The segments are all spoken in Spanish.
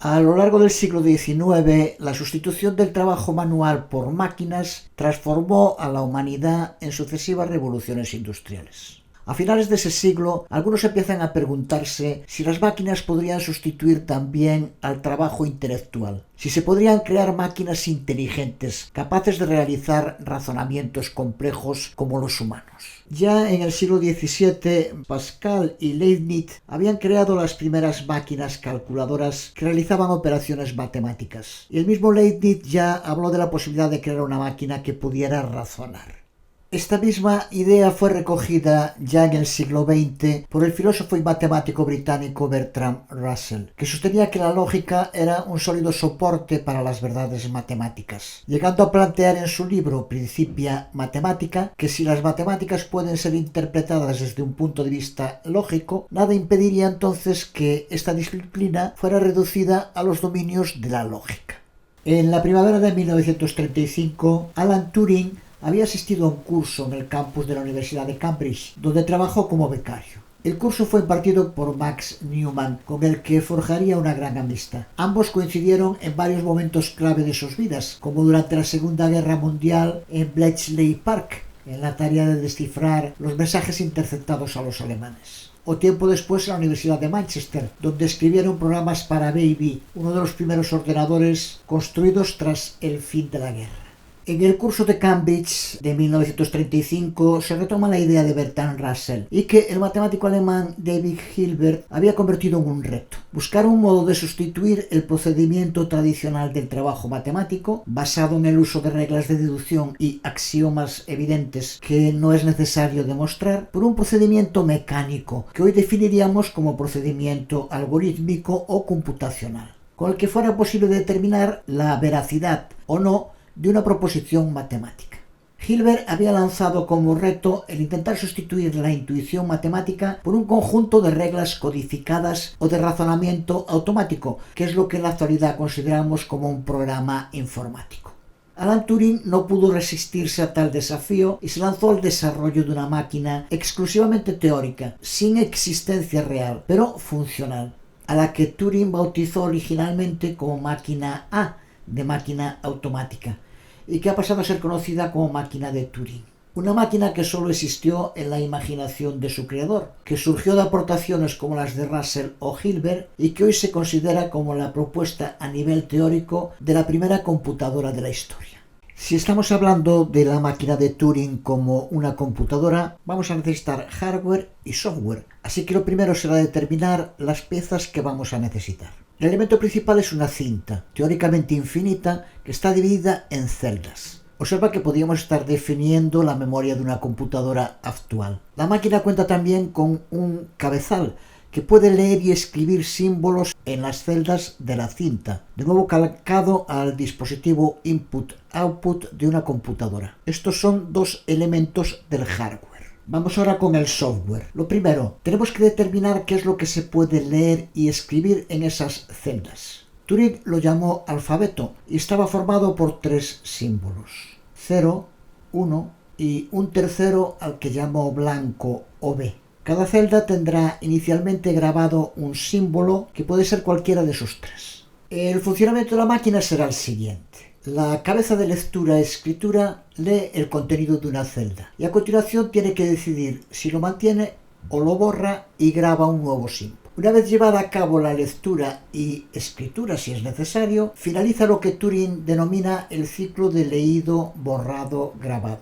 A lo largo del siglo XIX, la sustitución del trabajo manual por máquinas transformó a la humanidad en sucesivas revoluciones industriales. A finales de ese siglo, algunos empiezan a preguntarse si las máquinas podrían sustituir también al trabajo intelectual, si se podrían crear máquinas inteligentes, capaces de realizar razonamientos complejos como los humanos. Ya en el siglo XVII, Pascal y Leibniz habían creado las primeras máquinas calculadoras que realizaban operaciones matemáticas, y el mismo Leibniz ya habló de la posibilidad de crear una máquina que pudiera razonar. Esta misma idea fue recogida ya en el siglo XX por el filósofo y matemático británico Bertrand Russell, que sostenía que la lógica era un sólido soporte para las verdades matemáticas, llegando a plantear en su libro Principia Mathematica que si las matemáticas pueden ser interpretadas desde un punto de vista lógico, nada impediría entonces que esta disciplina fuera reducida a los dominios de la lógica. En la primavera de 1935, Alan Turing había asistido a un curso en el campus de la Universidad de Cambridge, donde trabajó como becario. El curso fue impartido por Max Newman, con el que forjaría una gran amistad. Ambos coincidieron en varios momentos clave de sus vidas, como durante la Segunda Guerra Mundial en Bletchley Park, en la tarea de descifrar los mensajes interceptados a los alemanes. O tiempo después en la Universidad de Manchester, donde escribieron programas para Baby, uno de los primeros ordenadores construidos tras el fin de la guerra. En el curso de Cambridge de 1935 se retoma la idea de Bertrand Russell y que el matemático alemán David Hilbert había convertido en un reto. Buscar un modo de sustituir el procedimiento tradicional del trabajo matemático, basado en el uso de reglas de deducción y axiomas evidentes que no es necesario demostrar, por un procedimiento mecánico que hoy definiríamos como procedimiento algorítmico o computacional, con el que fuera posible determinar la veracidad o no de una proposición matemática. Hilbert había lanzado como reto el intentar sustituir la intuición matemática por un conjunto de reglas codificadas o de razonamiento automático, que es lo que en la actualidad consideramos como un programa informático. Alan Turing no pudo resistirse a tal desafío y se lanzó al desarrollo de una máquina exclusivamente teórica, sin existencia real, pero funcional, a la que Turing bautizó originalmente como máquina A, de máquina automática, y que ha pasado a ser conocida como máquina de Turing. Una máquina que solo existió en la imaginación de su creador, que surgió de aportaciones como las de Russell o Hilbert y que hoy se considera como la propuesta a nivel teórico de la primera computadora de la historia. Si estamos hablando de la máquina de Turing como una computadora, vamos a necesitar hardware y software, así que lo primero será determinar las piezas que vamos a necesitar. El elemento principal es una cinta, teóricamente infinita, que está dividida en celdas. Observa que podríamos estar definiendo la memoria de una computadora actual. La máquina cuenta también con un cabezal, que puede leer y escribir símbolos en las celdas de la cinta, de nuevo calcado al dispositivo input-output de una computadora. Estos son dos elementos del hardware. Vamos ahora con el software. Lo primero, tenemos que determinar qué es lo que se puede leer y escribir en esas celdas. Turing lo llamó alfabeto y estaba formado por tres símbolos: 0, 1 y un tercero al que llamó blanco o B. Cada celda tendrá inicialmente grabado un símbolo que puede ser cualquiera de esos tres. El funcionamiento de la máquina será el siguiente. La cabeza de lectura-escritura lee el contenido de una celda y a continuación tiene que decidir si lo mantiene o lo borra y graba un nuevo símbolo. Una vez llevada a cabo la lectura y escritura, si es necesario, finaliza lo que Turing denomina el ciclo de leído, borrado, grabado.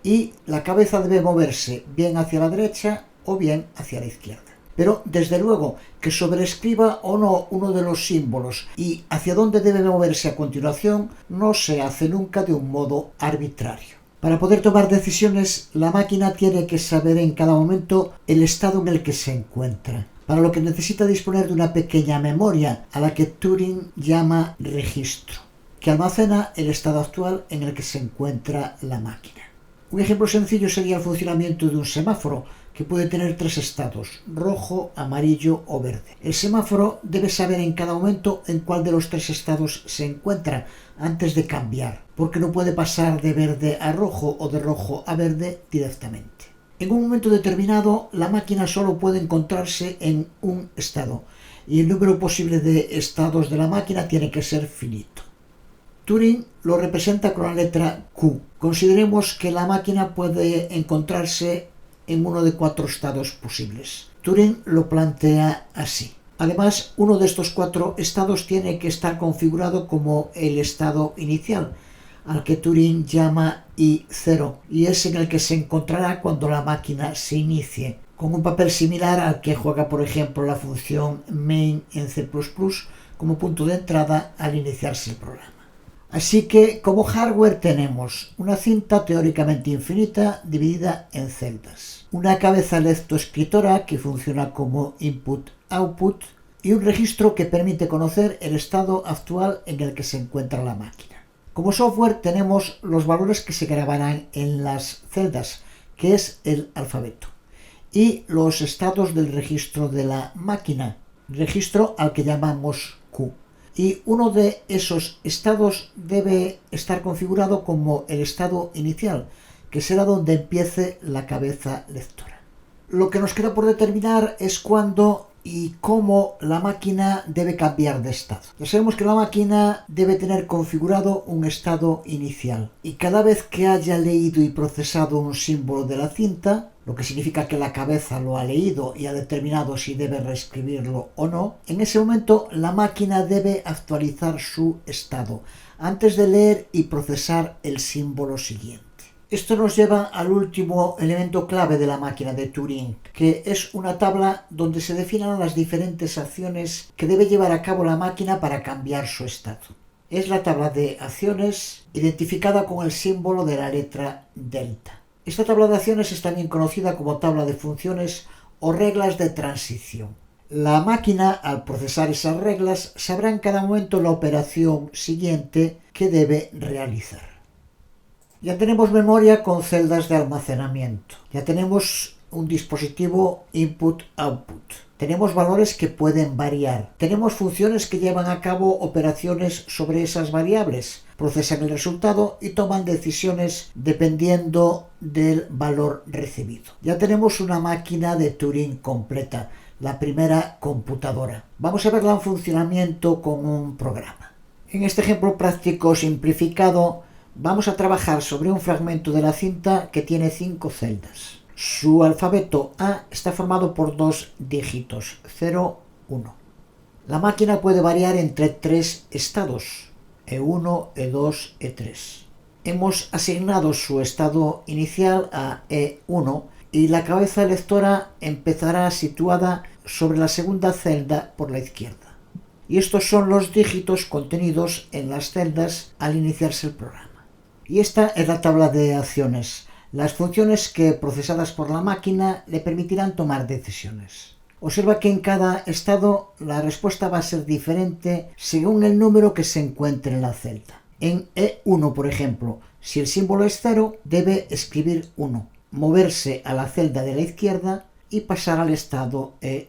Y la cabeza debe moverse bien hacia la derecha o bien hacia la izquierda. Pero desde luego que sobreescriba o no uno de los símbolos y hacia dónde debe moverse a continuación no se hace nunca de un modo arbitrario. Para poder tomar decisiones, la máquina tiene que saber en cada momento el estado en el que se encuentra, para lo que necesita disponer de una pequeña memoria a la que Turing llama registro, que almacena el estado actual en el que se encuentra la máquina. Un ejemplo sencillo sería el funcionamiento de un semáforo, que puede tener tres estados: rojo, amarillo o verde. El semáforo debe saber en cada momento en cuál de los tres estados se encuentra antes de cambiar, porque no puede pasar de verde a rojo o de rojo a verde directamente. En un momento determinado, la máquina solo puede encontrarse en un estado, y el número posible de estados de la máquina tiene que ser finito. Turing lo representa con la letra Q. Consideremos que la máquina puede encontrarse en uno de 4 estados posibles. Turing lo plantea así. Además, uno de estos 4 estados tiene que estar configurado como el estado inicial, al que Turing llama I0, y es en el que se encontrará cuando la máquina se inicie, con un papel similar al que juega, por ejemplo, la función main en C++ como punto de entrada al iniciarse el programa. Así que como hardware tenemos una cinta teóricamente infinita dividida en celdas, una cabeza lectoescritora que funciona como input-output y un registro que permite conocer el estado actual en el que se encuentra la máquina. Como software tenemos los valores que se grabarán en las celdas, que es el alfabeto, y los estados del registro de la máquina, registro al que llamamos Q. Y uno de esos estados debe estar configurado como el estado inicial, que será donde empiece la cabeza lectora. Lo que nos queda por determinar es cuándo y cómo la máquina debe cambiar de estado. Ya sabemos que la máquina debe tener configurado un estado inicial, y cada vez que haya leído y procesado un símbolo de la cinta, lo que significa que la cabeza lo ha leído y ha determinado si debe reescribirlo o no, en ese momento la máquina debe actualizar su estado antes de leer y procesar el símbolo siguiente. Esto nos lleva al último elemento clave de la máquina de Turing, que es una tabla donde se definen las diferentes acciones que debe llevar a cabo la máquina para cambiar su estado. Es la tabla de acciones identificada con el símbolo de la letra delta. Esta tabla de acciones es también conocida como tabla de funciones o reglas de transición. La máquina, al procesar esas reglas, sabrá en cada momento la operación siguiente que debe realizar. Ya tenemos memoria con celdas de almacenamiento. Ya tenemos un dispositivo input-output. Tenemos valores que pueden variar. Tenemos funciones que llevan a cabo operaciones sobre esas variables, procesan el resultado y toman decisiones dependiendo del valor recibido. Ya tenemos una máquina de Turing completa, la primera computadora. Vamos a verla en funcionamiento con un programa. En este ejemplo práctico simplificado, vamos a trabajar sobre un fragmento de la cinta que tiene 5 celdas. Su alfabeto A está formado por 2 dígitos, 0, 1. La máquina puede variar entre 3 estados, E1, E2, E3. Hemos asignado su estado inicial a E1 y la cabeza lectora empezará situada sobre la segunda celda por la izquierda. Y estos son los dígitos contenidos en las celdas al iniciarse el programa. Y esta es la tabla de acciones, las funciones que, procesadas por la máquina, le permitirán tomar decisiones. Observa que en cada estado la respuesta va a ser diferente según el número que se encuentre en la celda. En E1, por ejemplo, si el símbolo es 0, debe escribir 1, moverse a la celda de la izquierda y pasar al estado E2.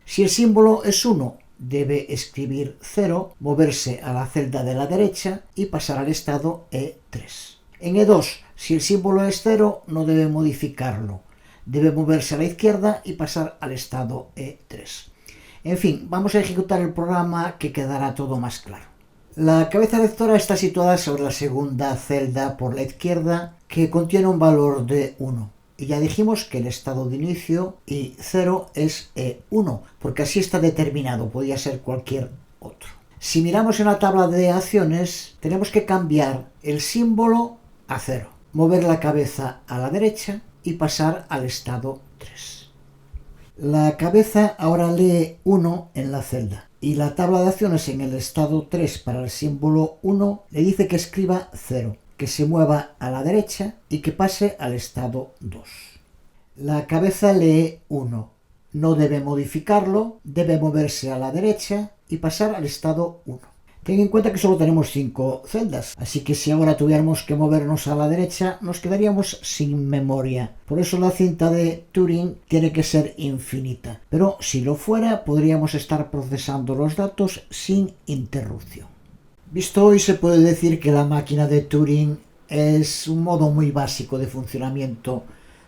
Si el símbolo es 1, debe escribir 0, moverse a la celda de la derecha y pasar al estado E3. En E2, si el símbolo es 0, no debe modificarlo. Debe moverse a la izquierda y pasar al estado E3. En fin, vamos a ejecutar el programa que quedará todo más claro. La cabeza lectora está situada sobre la segunda celda por la izquierda, que contiene un valor de 1. Y ya dijimos que el estado de inicio y 0 es E1, porque así está determinado, podría ser cualquier otro. Si miramos en la tabla de acciones, tenemos que cambiar el símbolo a 0, mover la cabeza a la derecha y pasar al estado 3. La cabeza ahora lee 1 en la celda y la tabla de acciones en el estado 3 para el símbolo 1 le dice que escriba 0, que se mueva a la derecha y que pase al estado 2. La cabeza lee 1, no debe modificarlo, debe moverse a la derecha y pasar al estado 1. Ten en cuenta que solo tenemos 5 celdas, así que si ahora tuviéramos que movernos a la derecha nos quedaríamos sin memoria. Por eso la cinta de Turing tiene que ser infinita, pero si lo fuera podríamos estar procesando los datos sin interrupción. Visto hoy, se puede decir que la máquina de Turing es un modo muy básico de funcionamiento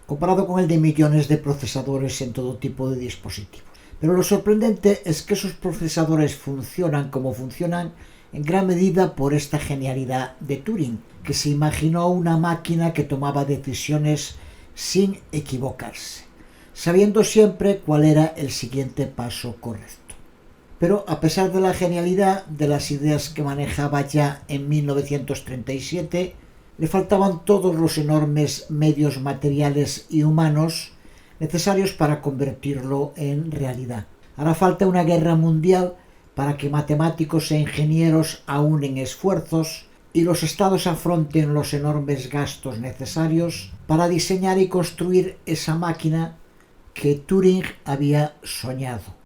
comparado con el de millones de procesadores en todo tipo de dispositivos. Pero lo sorprendente es que esos procesadores funcionan como funcionan en gran medida por esta genialidad de Turing, que se imaginó una máquina que tomaba decisiones sin equivocarse, sabiendo siempre cuál era el siguiente paso correcto. Pero a pesar de la genialidad de las ideas que manejaba ya en 1937, le faltaban todos los enormes medios materiales y humanos necesarios para convertirlo en realidad. Hará falta una guerra mundial para que matemáticos e ingenieros aúnen esfuerzos y los estados afronten los enormes gastos necesarios para diseñar y construir esa máquina que Turing había soñado.